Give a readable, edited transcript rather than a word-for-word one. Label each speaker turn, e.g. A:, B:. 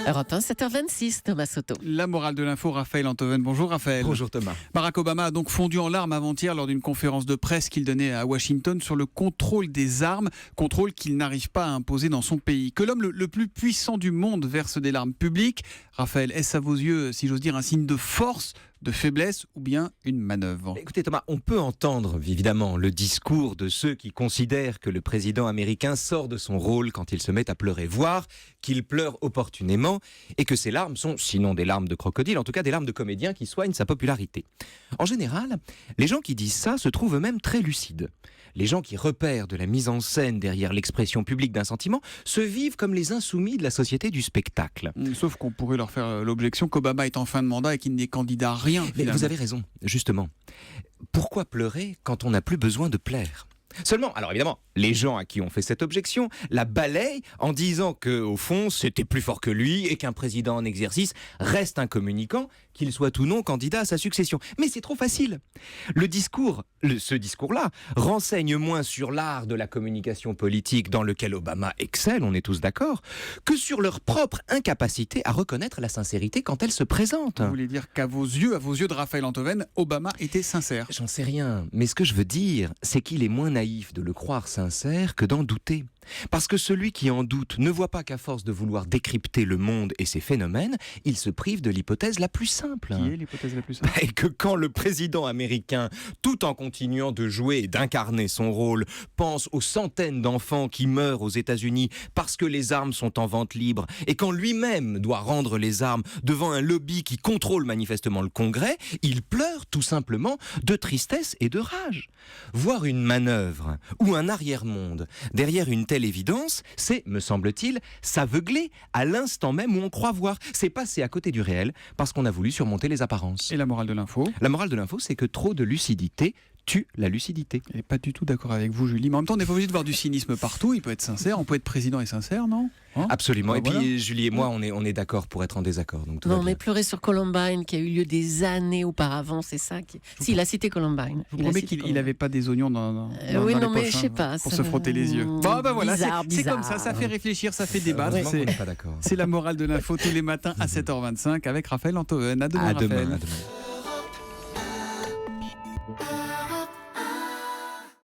A: Europe 1, 7h26, Thomas Soto.
B: La morale de l'info, Raphaël Antoven. Bonjour Raphaël.
C: Bonjour Thomas.
B: Barack Obama a donc fondu en larmes avant-hier lors d'une conférence de presse qu'il donnait à Washington sur le contrôle des armes, contrôle qu'il n'arrive pas à imposer dans son pays. Que l'homme le plus puissant du monde verse des larmes publiques. Raphaël, est-ce à vos yeux, si j'ose dire, un signe de force, de faiblesse ou bien une manœuvre?
C: Écoutez Thomas, on peut entendre évidemment le discours de ceux qui considèrent que le président américain sort de son rôle quand il se met à pleurer, voire qu'il pleure opportunément et que ses larmes sont, sinon des larmes de crocodile, en tout cas des larmes de comédien qui soignent sa popularité. En général, les gens qui disent ça se trouvent eux-mêmes très lucides. Les gens qui repèrent de la mise en scène derrière l'expression publique d'un sentiment se vivent comme les insoumis de la société du spectacle.
B: Sauf qu'on pourrait leur faire l'objection qu'Obama est en fin de mandat et qu'il n'est candidat à rien.
C: Mais vous avez raison, justement. Pourquoi pleurer quand on n'a plus besoin de plaire ? Seulement, alors évidemment, les gens à qui on fait cette objection la balayent en disant qu'au fond, c'était plus fort que lui et qu'un président en exercice reste un communicant, qu'il soit ou non candidat à sa succession. Mais c'est trop facile. Ce discours-là renseigne moins sur l'art de la communication politique dans lequel Obama excelle, on est tous d'accord, que sur leur propre incapacité à reconnaître la sincérité quand elle se présente.
B: Vous voulez dire qu'à vos yeux de Raphaël Antoven, Obama était sincère?
C: J'en sais rien, mais ce que je veux dire, c'est qu'il est moins naïf de le croire sincère que d'en douter. Parce que celui qui en doute ne voit pas qu'à force de vouloir décrypter le monde et ses phénomènes, il se prive de l'hypothèse la plus simple.
B: Qui est l'hypothèse la plus simple?
C: Et que quand le président américain, tout en continuant de jouer et d'incarner son rôle, pense aux centaines d'enfants qui meurent aux États-Unis parce que les armes sont en vente libre, et quand lui-même doit rendre les armes devant un lobby qui contrôle manifestement le Congrès, il pleure tout simplement de tristesse et de rage. Voir une manœuvre ou un arrière-monde derrière une telle évidence, c'est, me semble-t-il, s'aveugler à l'instant même où on croit voir. C'est passer à côté du réel parce qu'on a voulu surmonter les apparences.
B: Et la morale de l'info?
C: La morale de l'info, c'est que trop de lucidité tue la lucidité.
B: Elle n'est pas du tout d'accord avec vous, Julie. Mais en même temps, on n'est pas obligé de voir du cynisme partout. Il peut être sincère, on peut être président et sincère, non?
C: Absolument.
B: Ben
C: Et
B: voilà.
C: puis Julie et moi, on est d'accord pour être en désaccord. Donc tout va
A: Non,
C: bien.
A: mais pleurer sur Columbine, qui a eu lieu des années auparavant, c'est ça qui... Si, il a cité Columbine.
B: Je vous promets qu'il n'avait pas des oignons dans
A: oui,
B: dans
A: non,
B: les
A: mais
B: poches,
A: je sais pas.
B: pour
A: ça
B: se frotter les yeux. Bon, ben voilà,
A: bizarre,
B: c'est comme ça fait réfléchir, ça fait débattre.
C: Heureusement qu'on n'est pas d'accord.
B: C'est la morale de l'info tous les matins à 7h25 avec Raphaël Antoven. À demain,
C: À demain,
B: Raphaël.
C: à demain.